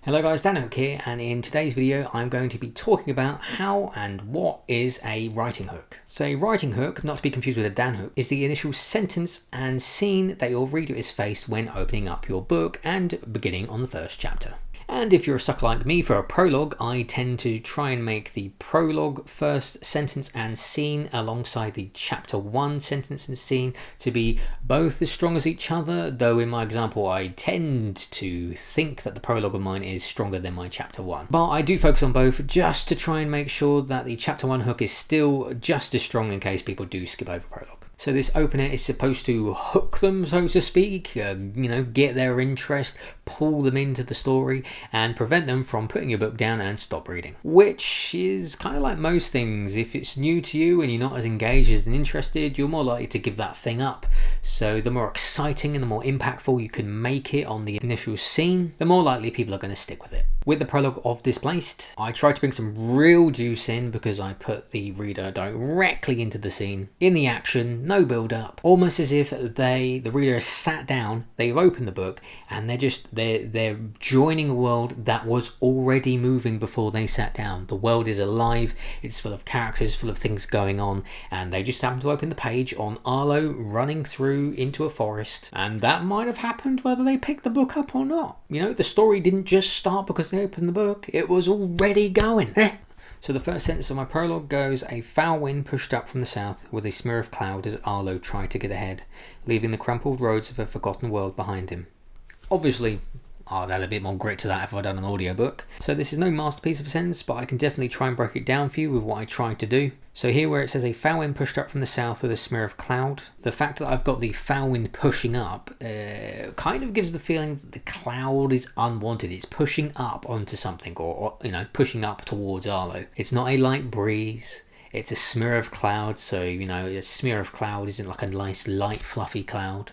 Hello guys, Dan Hook here, and in today's video I'm going to be talking about how and what is a writing hook. So a writing hook, not to be confused with a Dan hook, is the initial sentence and scene that your reader is faced when opening up your book and beginning on the first chapter. And if you're a sucker like me for a prologue, I tend to try and make the prologue first sentence and scene alongside the chapter 1 sentence and scene to be both as strong as each other, though in my example I tend to think that the prologue of mine is stronger than my chapter 1. But I do focus on both just to try and make sure that the chapter 1 hook is still just as strong in case people do skip over prologue. So this opener is supposed to hook them, so to speak, get their interest, pull them into the story, and prevent them from putting your book down and stop reading. Which is kind of like most things. If it's new to you and you're not as engaged as and interested, you're more likely to give that thing up. So the more exciting and the more impactful you can make it on the initial scene, the more likely people are going to stick with it. With the prologue of Displaced, I tried to bring some real juice in because I put the reader directly into the scene, in the action, no build up, almost as if the reader has sat down, they've opened the book, and they're joining a world that was already moving before they sat down. The world is alive, it's full of characters, full of things going on, and they just happen to open the page on Arlo running through into a forest, and that might have happened whether they picked the book up or not. The story didn't just start because they opened the book, it was already going. So the first sentence of my prologue goes, "A foul wind pushed up from the south with a smear of cloud as Arlo tried to get ahead, leaving the crumpled roads of a forgotten world behind him." Obviously, I'd add a bit more grit to that if I'd done an audiobook. So this is no masterpiece of a sentence, but I can definitely try and break it down for you with what I tried to do. So here where it says a foul wind pushed up from the south with a smear of cloud, the fact that I've got the foul wind pushing up kind of gives the feeling that the cloud is unwanted. It's pushing up onto something or pushing up towards Arlo. It's not a light breeze. It's a smear of cloud, so a smear of cloud isn't like a nice light fluffy cloud.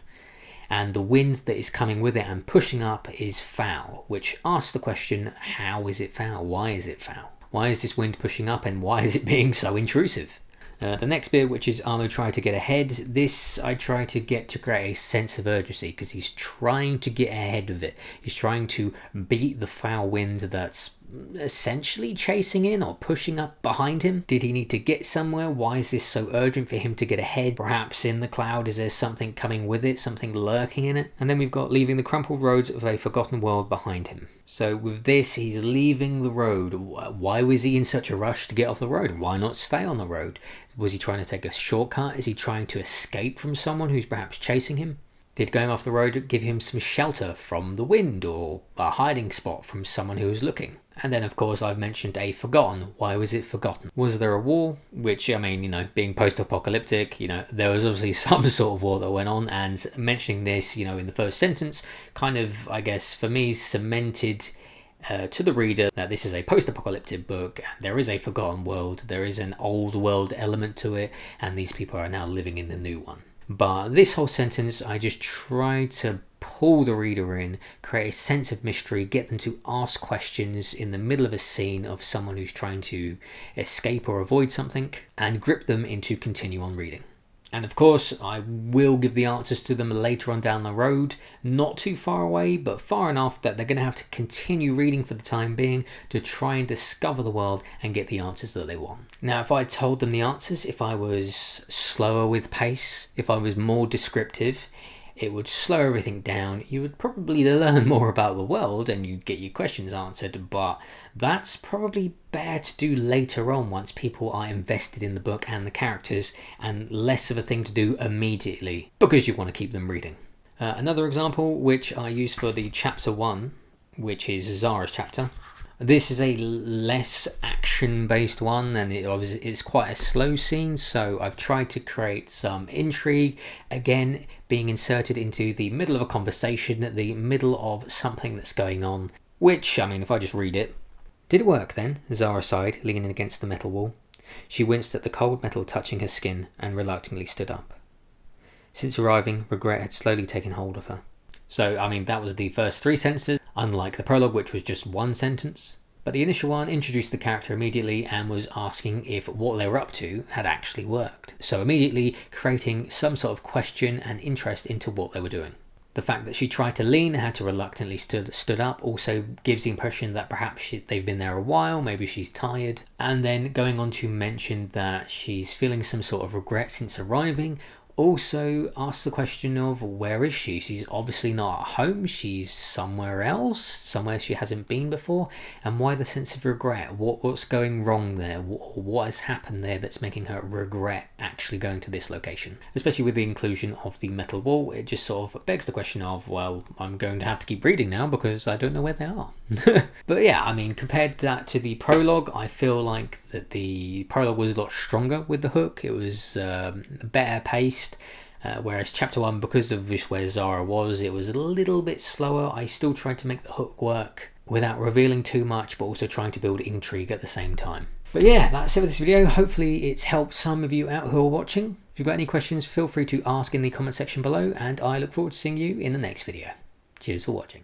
And the wind that is coming with it and pushing up is foul, which asks the question, how is it foul? Why is it foul? Why is this wind pushing up and why is it being so intrusive? The next bit, which is Arlo try to get ahead, this I try to get to create a sense of urgency because he's trying to get ahead of it. He's trying to beat the foul wind that's essentially chasing in or pushing up behind him. Did he need to get somewhere? Why is this so urgent for him to get ahead? Perhaps in the cloud is there something coming with it, something lurking in it? And then we've got leaving the crumpled roads of a forgotten world behind him. So with this, he's leaving the road. Why was he in such a rush to get off the road? Why not stay on the road? Was he trying to take a shortcut? Is he trying to escape from someone who's perhaps chasing him? Did going off the road give him some shelter from the wind or a hiding spot from someone who was looking? And then, of course, I've mentioned a forgotten. Why was it forgotten? Was there a war? Which, being post-apocalyptic, there was obviously some sort of war that went on. And mentioning this, in the first sentence, kind of, I guess, for me, cemented to the reader that this is a post-apocalyptic book. There is a forgotten world. There is an old world element to it. And these people are now living in the new one. But this whole sentence, I just tried to pull the reader in, create a sense of mystery, get them to ask questions in the middle of a scene of someone who's trying to escape or avoid something, and grip them into continue on reading. And of course, I will give the answers to them later on down the road, not too far away, but far enough that they're going to have to continue reading for the time being to try and discover the world and get the answers that they want. Now, if I told them the answers, if I was slower with pace, if I was more descriptive, it would slow everything down. You would probably learn more about the world and you'd get your questions answered, but that's probably better to do later on once people are invested in the book and the characters, and less of a thing to do immediately because you want to keep them reading. Another example, which I use for the chapter 1, which is Zara's chapter. This is a less action-based one, and it's quite a slow scene, so I've tried to create some intrigue, again being inserted into the middle of a conversation, at the middle of something that's going on, which, if I just read it. "Did it work then?" Zara sighed, leaning against the metal wall. She winced at the cold metal touching her skin and reluctantly stood up. Since arriving, regret had slowly taken hold of her. So, that was the first 3 sentences, unlike the prologue, which was just 1 sentence. But the initial one introduced the character immediately and was asking if what they were up to had actually worked. So immediately creating some sort of question and interest into what they were doing. The The fact that she tried to lean and had to reluctantly stood up also gives the impression that perhaps they've been there a while, maybe she's tired. And then going on to mention that she's feeling some sort of regret since arriving, also asks the question of where is she? She's obviously not at home, she's somewhere else, somewhere she hasn't been before. And why the sense of regret? What's going wrong there? What has happened there that's making her regret actually going to this location? Especially with the inclusion of the metal wall, it just sort of begs the question of, well, I'm going to have to keep reading now because I don't know where they are. But yeah, I mean, compared that to the prologue, I feel like that the prologue was a lot stronger with the hook. It was better paced. Whereas chapter 1, because of just where Zara was, it was a little bit slower. I still tried to make the hook work without revealing too much, but also trying to build intrigue at the same time. But yeah, that's it for this video. Hopefully it's helped some of you out who are watching. If you've got any questions, feel free to ask in the comment section below, and I look forward to seeing you in the next video. Cheers for watching.